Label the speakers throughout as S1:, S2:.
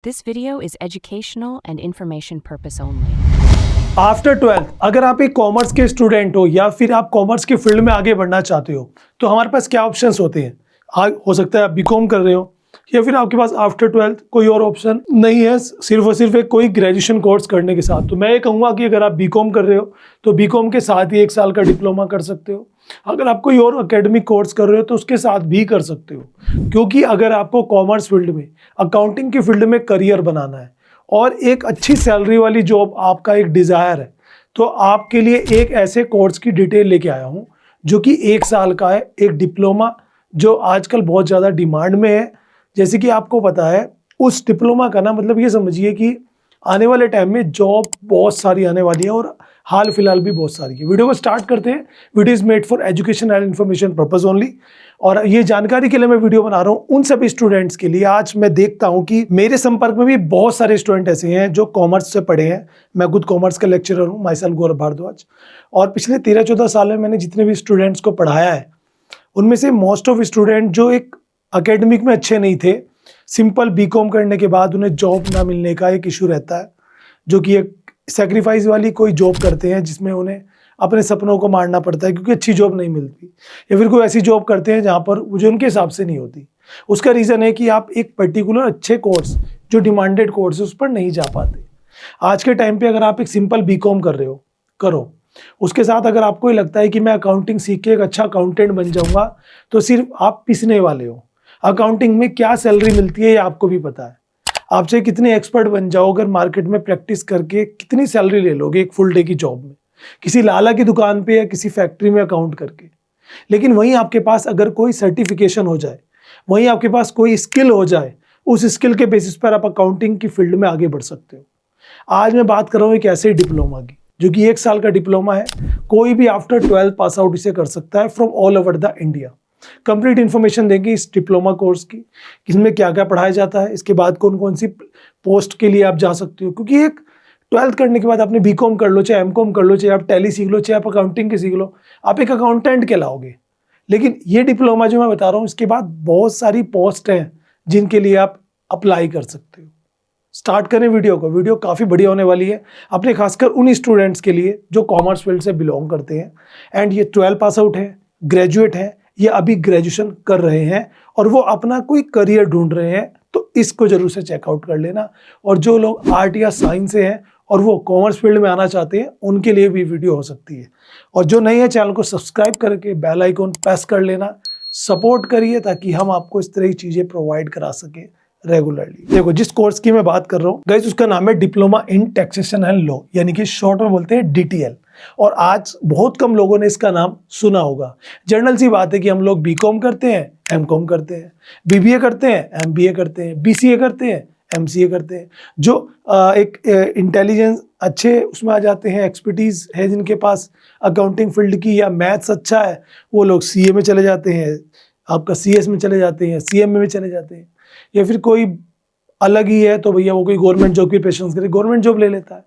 S1: This video is educational and information purpose only.
S2: After 12th अगर आप एक commerce के स्टूडेंट हो या फिर आप कॉमर्स के फील्ड में आगे बढ़ना चाहते हो तो हमारे पास क्या ऑप्शंस होते हैं। हो सकता है आप बीकॉम कर रहे हो या फिर आपके पास आफ्टर 12th कोई और ऑप्शन नहीं है, सिर्फ और सिर्फ एक कोई ग्रेजुएशन कोर्स करने के साथ। तो मैं ये कहूँगा कि अगर आप बीकॉम कर रहे हो तो बीकॉम के साथ ही 1 साल का डिप्लोमा कर सकते हो। अगर आप कोई और एकेडमिक कोर्स कर रहे हो तो उसके साथ भी कर सकते हो, क्योंकि अगर आपको कॉमर्स फील्ड में, अकाउंटिंग की फील्ड में करियर बनाना है और एक अच्छी सैलरी वाली जॉब आपका एक डिज़ायर है, तो आपके लिए एक ऐसे कोर्स की डिटेल लेके आया हूँ जो कि 1 साल का है, एक डिप्लोमा जो आजकल बहुत ज़्यादा डिमांड में है। जैसे कि आपको पता है, उस डिप्लोमा का ना मतलब ये समझिए कि आने वाले टाइम में जॉब बहुत सारी आने वाली है और हाल फिलहाल भी बहुत सारी है। वीडियो को स्टार्ट करते हैं। Video is made for education and information purpose only, और ये जानकारी के लिए मैं वीडियो बना रहा हूँ उन सभी स्टूडेंट्स के लिए। आज मैं देखता हूँ कि मेरे संपर्क में भी बहुत सारे स्टूडेंट ऐसे हैं जो कॉमर्स से पढ़े हैं। मैं खुद कॉमर्स का लेक्चरर हूँ, माई सेल्फ गौरव भारद्वाज, और पिछले 13-14 साल में मैंने जितने भी स्टूडेंट्स को पढ़ाया है उनमें से मोस्ट ऑफ स्टूडेंट जो एक अकेडमिक में अच्छे नहीं थे, सिंपल बीकॉम करने के बाद उन्हें जॉब ना मिलने का एक इशू रहता है, जो कि एक सेक्रीफाइस वाली कोई जॉब करते हैं जिसमें उन्हें अपने सपनों को मारना पड़ता है क्योंकि अच्छी जॉब नहीं मिलती, या फिर कोई ऐसी जॉब करते हैं जहाँ पर जो उनके हिसाब से नहीं होती। उसका रीज़न है कि आप एक पर्टिकुलर अच्छे कोर्स, जो डिमांडेड कोर्स है, उस पर नहीं जा पाते। आज के टाइम पे अगर आप एक सिंपल बीकॉम कर रहे हो, करो, उसके साथ अगर आपको ये लगता है कि मैं अकाउंटिंग सीख के एक अच्छा अकाउंटेंट बन जाऊँगा, तो सिर्फ आप पिसने वाले हो। अकाउंटिंग में क्या सैलरी मिलती है ये आपको भी पता है। आप चाहे कितने एक्सपर्ट बन जाओ, अगर मार्केट में प्रैक्टिस करके कितनी सैलरी ले लोगे एक फुल डे की जॉब में, किसी लाला की दुकान पे या किसी फैक्ट्री में अकाउंट करके। लेकिन वहीं आपके पास अगर कोई सर्टिफिकेशन हो जाए, वहीं आपके पास कोई स्किल हो जाए, उस स्किल के बेसिस पर आप अकाउंटिंग की फील्ड में आगे बढ़ सकते हो। आज मैं बात कर रहा हूँ एक ऐसे डिप्लोमा की, जो कि 1 साल का डिप्लोमा है। कोई भी आफ्टर 12 पास आउट इसे कर सकता है from all over the India. Complete information देंगे इस डिप्लोमा कोर्स की, इसमें क्या क्या पढ़ाया जाता है, इसके बाद कौन कौन सी पोस्ट के लिए आप जा सकते हो। क्योंकि एक 12th करने के बाद आपने बीकॉम कर लो, चाहे एमकॉम कर लो, चाहे आप टैली सीख लो, चाहे आप अकाउंटिंग की सीख लो, आप एक अकाउंटेंट कहलाओगे। लेकिन ये डिप्लोमा जो मैं बता रहा हूँ, इसके बाद बहुत सारी पोस्ट हैं जिनके लिए आप अप्लाई कर सकते हो। स्टार्ट करें वीडियो को। वीडियो काफ़ी बढ़िया होने वाली है अपने खासकर उन स्टूडेंट्स के लिए जो कॉमर्स फील्ड से बिलोंग करते हैं एंड ये 12 पास आउट है, ग्रेजुएट हैं, ये अभी ग्रेजुएशन कर रहे हैं और वो अपना कोई करियर ढूंढ रहे हैं, तो इसको जरूर से चेकआउट कर लेना। और जो लोग आर्ट या साइंस से हैं और वो कॉमर्स फील्ड में आना चाहते हैं, उनके लिए भी वीडियो हो सकती है। और जो नहीं है, चैनल को सब्सक्राइब करके बेल आइकॉन प्रेस कर लेना, सपोर्ट करिए ताकि हम आपको इस तरह की चीज़ें प्रोवाइड करा सकें रेगुलरली। देखो, जिस कोर्स की मैं बात कर रहा हूँ गाइस, उसका नाम है diploma in taxation and law, यानी कि शॉर्ट में बोलते हैं DTL। और आज बहुत कम लोगों ने इसका नाम सुना होगा। जनरल सी बात है कि हम लोग बीकॉम करते हैं, एमकॉम करते हैं, BBA करते हैं, MBA करते हैं, BCA करते हैं, MCA करते हैं। जो एक इंटेलिजेंस अच्छे उसमें आ जाते हैं, एक्सपर्टीज है जिनके पास अकाउंटिंग फील्ड की, या मैथ्स अच्छा है, वो लोग CA में चले जाते हैं, आपका CS में चले जाते हैं, CMA में चले जाते हैं, या फिर कोई अलग ही है तो भैया वो कोई गवर्नमेंट जॉब की प्रेफरेंस करे, गवर्नमेंट जॉब ले लेता है।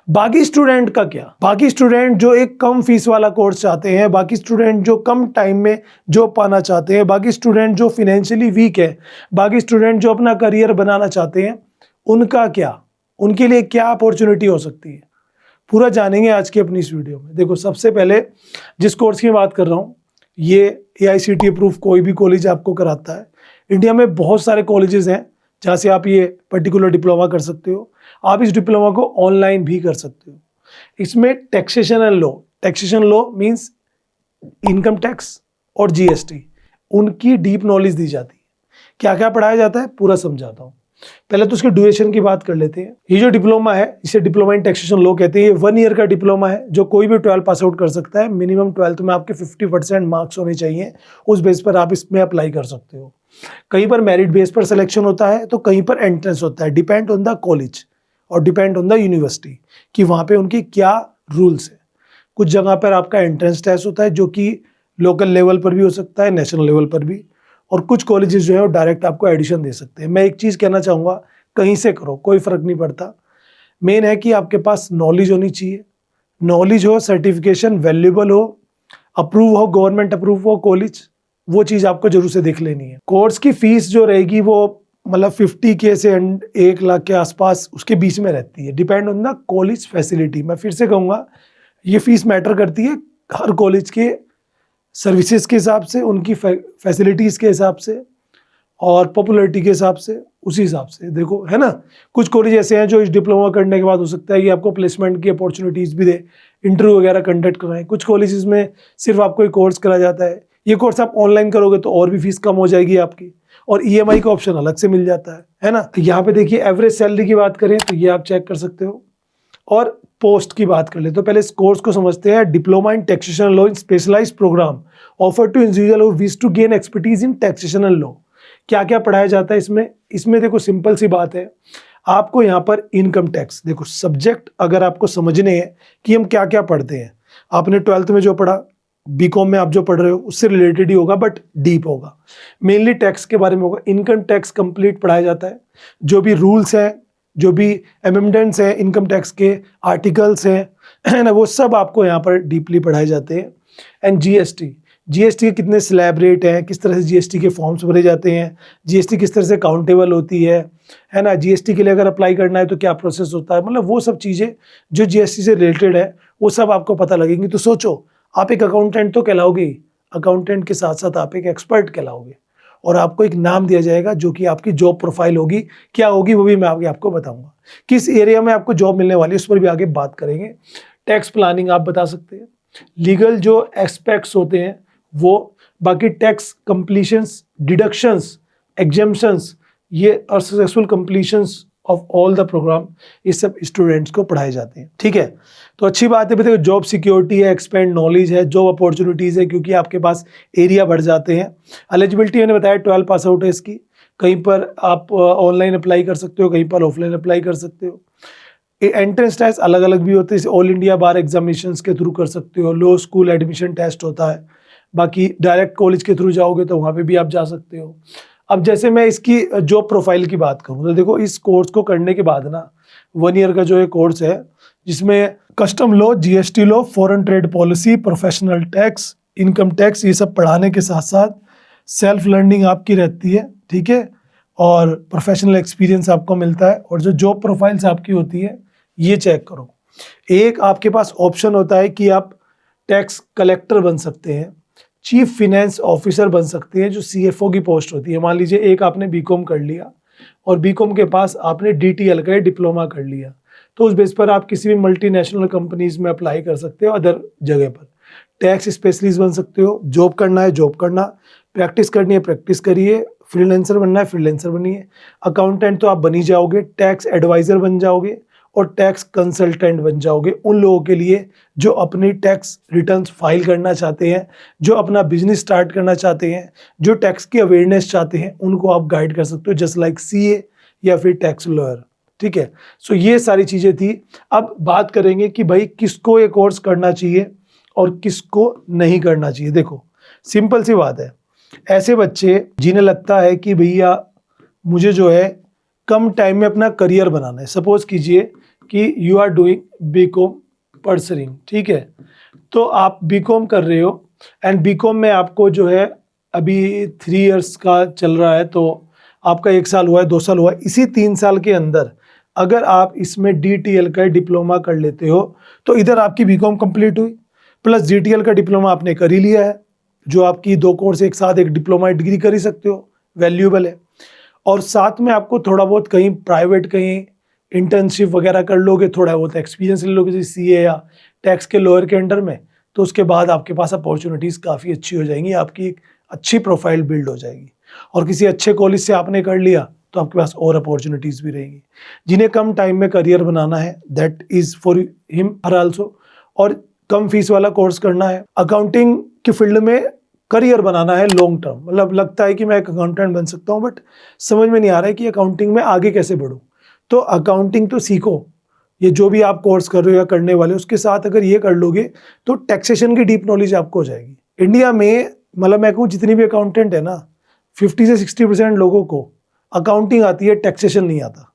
S2: बाकी स्टूडेंट का क्या? बाकी स्टूडेंट जो एक कम फीस वाला कोर्स चाहते हैं, बाकी स्टूडेंट जो कम टाइम में जॉब पाना चाहते हैं, बाकी स्टूडेंट जो फिनेंशियली वीक है, बाकी स्टूडेंट जो अपना करियर बनाना चाहते हैं, उनका क्या? उनके लिए क्या अपॉर्चुनिटी हो सकती है, पूरा जानेंगे आज की अपनी इस वीडियो में। देखो, सबसे पहले जिस कोर्स की बात कर रहा हूँ, ये AICTE अप्रूव कोई भी कॉलेज आपको कराता है। इंडिया में बहुत सारे कॉलेजेस हैं जहाँ से आप ये पर्टिकुलर डिप्लोमा कर सकते हो। आप इस डिप्लोमा को ऑनलाइन भी कर सकते हो। इसमें taxation and law, taxation law means income tax और GST, उनकी डीप नॉलेज दी जाती है। क्या क्या पढ़ाया जाता है पूरा समझाता हूँ। पहले तो उसके ड्यूरेशन की बात कर लेते हैं। ये जो डिप्लोमा है, इसे डिप्लोमा इन टैक्सेशन लॉ कहते हैं। ये 1 ईयर का डिप्लोमा है जो कोई भी 12 पास आउट कर सकता है। मिनिमम 12th में आपके 50% मार्क्स होने चाहिए, उस बेस पर आप इसमें अप्लाई कर सकते हो। कहीं पर मेरिट बेस पर सिलेक्शन होता है, तो कहीं पर एंट्रेंस होता है। डिपेंड ऑन द कॉलेज और डिपेंड ऑन द यूनिवर्सिटी कि वहाँ पे उनकी क्या रूल्स है। कुछ जगह पर आपका एंट्रेंस टेस्ट होता है जो कि लोकल लेवल पर भी हो सकता है, नेशनल लेवल पर भी, और कुछ कॉलेजेस जो है वो डायरेक्ट आपको एडिशन दे सकते हैं। मैं एक चीज़ कहना चाहूँगा, कहीं से करो कोई फ़र्क नहीं पड़ता, मेन है कि आपके पास नॉलेज होनी चाहिए। नॉलेज हो, सर्टिफिकेशन वैल्यूएबल हो, अप्रूव हो, गवर्नमेंट अप्रूव हो कॉलेज, वो चीज़ आपको जरूर से देख लेनी है। कोर्स की फीस जो रहेगी वो मतलब 50K से 1 लाख के आसपास उसके बीच में रहती है, depend on the college facility. मैं फिर से कहूँगा ये फीस मैटर करती है हर कॉलेज के सर्विसेज के हिसाब से, उनकी फैसिलिटीज़ के हिसाब से और पॉपुलैरिटी के हिसाब से, उसी हिसाब से देखो, है ना। कुछ कॉलेज ऐसे हैं जो इस डिप्लोमा करने के बाद हो सकता है कि आपको प्लेसमेंट की अपॉर्चुनिटीज़ भी दे, इंटरव्यू वगैरह कंडक्ट कराएं। कुछ कॉलेजेस में सिर्फ आपको एक कोर्स कराया जाता है, ये कोर्स आप ऑनलाइन करोगे तो और भी फीस कम हो जाएगी आपकी, और EMI का ऑप्शन अलग से मिल जाता है ना। तो यहाँ पे देखिए एवरेज सैलरी की बात करें तो ये आप चेक कर सकते हो, और पोस्ट की बात कर ले तो पहले इस कोर्स को समझते हैं। Diploma in taxation law in specialised programme offer to individual who wish to gain expertise in taxational law. क्या क्या पढ़ाया जाता है इसमें देखो सिंपल सी बात है, आपको यहाँ पर इनकम टैक्स, देखो सब्जेक्ट अगर आपको समझने हैं कि हम क्या क्या पढ़ते हैं, आपने 12th में जो पढ़ा, बीकॉम में आप जो पढ़ रहे हो उससे रिलेटेड ही होगा बट डीप होगा, मेनली टैक्स के बारे में होगा। इनकम टैक्स कंप्लीट पढ़ाया जाता है, जो भी रूल्स हैं, जो भी अमेंडमेंट्स हैं, इनकम टैक्स के आर्टिकल्स हैं, है ना, वो सब आपको यहाँ पर डीपली पढ़ाए जाते हैं। एंड जीएसटी के कितने स्लैब रेट हैं, किस तरह से जीएसटी के फॉर्म्स भरे जाते हैं, जीएसटी किस तरह से काउंटेबल होती है ना, जीएसटी के लिए अगर अप्लाई करना है तो क्या प्रोसेस होता है, मतलब वो सब चीज़ें जो जीएसटी से रिलेटेड है वो सब आपको पता लगेंगी। तो सोचो आप एक अकाउंटेंट तो कहलाओगे, अकाउंटेंट के साथ साथ आप एक एक्सपर्ट कहलाओगे, और आपको एक नाम दिया जाएगा जो कि आपकी जॉब प्रोफाइल होगी। क्या होगी वो भी मैं आगे आपको बताऊंगा, किस एरिया में आपको जॉब मिलने वाली है उस पर भी आगे बात करेंगे। टैक्स प्लानिंग आप बता सकते हैं, लीगल जो एस्पेक्ट्स होते हैं वो, बाकी टैक्स कंप्लीशंस, डिडक्शंस, एग्जेम्पशंस, ये और successful completions of all the programme, ये सब स्टूडेंट्स को पढ़ाए जाते हैं। ठीक है, तो अच्छी बात है। देखो जॉब सिक्योरिटी है, एक्सपेंड नॉलेज है, जॉब अपॉर्चुनिटीज़ है, क्योंकि आपके पास एरिया बढ़ जाते हैं। एलिजिबिलिटी मैंने बताया 12 पास आउट है इसकी, कहीं पर आप ऑनलाइन अप्लाई कर सकते हो, कहीं पर ऑफलाइन अप्लाई कर सकते हो। एंट्रेंस टेस्ट अलग अलग भी होते हैं, ऑल इंडिया बार एग्जामिनेशंस के थ्रू कर सकते हो, लो स्कूल एडमिशन टेस्ट होता है, बाकी डायरेक्ट कॉलेज के थ्रू जाओगे तो वहाँ पे भी आप जा सकते हो। अब जैसे मैं इसकी जॉब प्रोफाइल की बात करूँ तो देखो इस कोर्स को करने के बाद ना 1 ईयर का जो ये कोर्स है, जिसमें custom law, GST law, foreign trade policy, professional tax, income tax, ये सब पढ़ाने के साथ साथ सेल्फ लर्निंग आपकी रहती है। ठीक है, और प्रोफेशनल एक्सपीरियंस आपको मिलता है, और जो जॉब प्रोफाइल्स आपकी होती है ये चेक करो। एक आपके पास ऑप्शन होता है कि आप टैक्स कलेक्टर बन सकते हैं, चीफ फिनेंस ऑफिसर बन सकते हैं, जो CFO की पोस्ट होती है। मान लीजिए एक आपने बीकॉम कर लिया और बीकॉम के पास आपने DTL का डिप्लोमा कर लिया, तो उस बेस पर आप किसी भी मल्टीनेशनल कंपनीज में अप्लाई कर सकते हो, अदर जगह पर टैक्स स्पेशलिस्ट बन सकते हो। जॉब करना है जॉब करना, प्रैक्टिस करनी है प्रैक्टिस करिए, फ्रीलांसर बनना है फ्रीलांसर बनिए, अकाउंटेंट तो आप बन ही जाओगे, टैक्स एडवाइज़र बन जाओगे और टैक्स कंसल्टेंट बन जाओगे उन लोगों के लिए जो अपनी टैक्स रिटर्न्स फाइल करना चाहते हैं, जो अपना बिजनेस स्टार्ट करना चाहते हैं, जो टैक्स की अवेयरनेस चाहते हैं, उनको आप गाइड कर सकते हो, जस्ट लाइक CA या फिर टैक्स लॉयर। ठीक है, सो ये सारी चीज़ें थी। अब बात करेंगे कि भाई किसको ये कोर्स करना चाहिए और किसको नहीं करना चाहिए। देखो सिंपल सी बात है, ऐसे बच्चे जिन्हें लगता है कि भैया मुझे जो है कम टाइम में अपना करियर बनाना है, सपोज कीजिए कि यू आर डूइंग बीकॉम परसरिंग, ठीक है, तो आप बीकॉम कर रहे हो एंड बीकॉम में आपको जो है अभी 3 इयर्स का चल रहा है, तो आपका 1 साल हुआ है, 2 साल हुआ है, इसी 3 साल के अंदर अगर आप इसमें DTL का डिप्लोमा कर लेते हो तो इधर आपकी बीकॉम कंप्लीट हुई, प्लस DTL का डिप्लोमा आपने कर ही लिया है, जो आपकी 2 कोर्स एक साथ एक डिप्लोमा डिग्री कर ही सकते हो, वैल्यूएबल है। और साथ में आपको थोड़ा बहुत कहीं प्राइवेट कहीं इंटर्नशिप वगैरह कर लोगे, थोड़ा बहुत एक्सपीरियंस ले लोगे जैसे CA या टैक्स के लॉयर के अंडर में, तो उसके बाद आपके पास अपॉर्चुनिटीज़ काफ़ी अच्छी हो जाएंगी, आपकी एक अच्छी प्रोफाइल बिल्ड हो जाएगी। और किसी अच्छे कॉलेज से आपने कर लिया तो आपके पास और अपॉर्चुनिटीज़ भी रहेंगी। जिन्हें कम टाइम में करियर बनाना है, that is for him her also, और कम फीस वाला कोर्स करना है, अकाउंटिंग की फील्ड में करियर बनाना है लॉन्ग टर्म, मतलब लगता है कि मैं एक अकाउंटेंट बन सकता हूँ बट समझ में नहीं आ रहा है कि अकाउंटिंग में आगे कैसे बढ़ूँ, तो अकाउंटिंग तो सीखो, ये जो भी आप कोर्स कर रहे हो या करने वाले हो उसके साथ अगर ये कर लोगे तो टैक्सेशन की डीप नॉलेज आपको हो जाएगी। इंडिया में मतलब मैं कहूँ जितनी भी अकाउंटेंट है ना, 50 से 60% लोगों को अकाउंटिंग आती है, टैक्सेशन नहीं आता,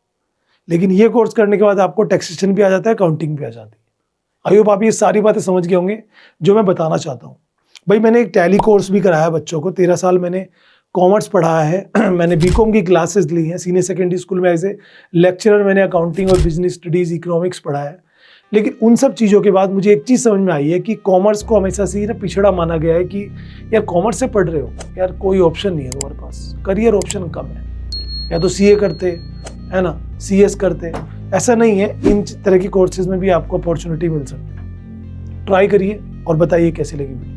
S2: लेकिन ये कोर्स करने के बाद आपको टैक्सेशन भी आ जाता है, अकाउंटिंग भी आ जाती है। आई होप आप ये सारी बातें समझ गए होंगे जो मैं बताना चाहता हूँ। भाई मैंने एक टैली कोर्स भी कराया बच्चों को, 13 साल मैंने कॉमर्स पढ़ा है मैंने बीकॉम की क्लासेस ली हैं, सीनियर सेकेंडरी स्कूल में एज ए लेक्चरर मैंने अकाउंटिंग और बिजनेस स्टडीज़ इकोनॉमिक्स पढ़ा है। लेकिन उन सब चीज़ों के बाद मुझे एक चीज़ समझ में आई है कि कॉमर्स को हमेशा से ही ना पिछड़ा माना गया है कि यार कॉमर्स से पढ़ रहे हो, यार कोई ऑप्शन नहीं है तुम्हारे पास, करियर ऑप्शन कम है, या तो सीए करते है ना, सीएस करते। ऐसा नहीं है, इन तरह की कोर्सेज में भी आपको अपॉर्चुनिटी मिल सकती है। ट्राई करिए और बताइए कैसी लगी।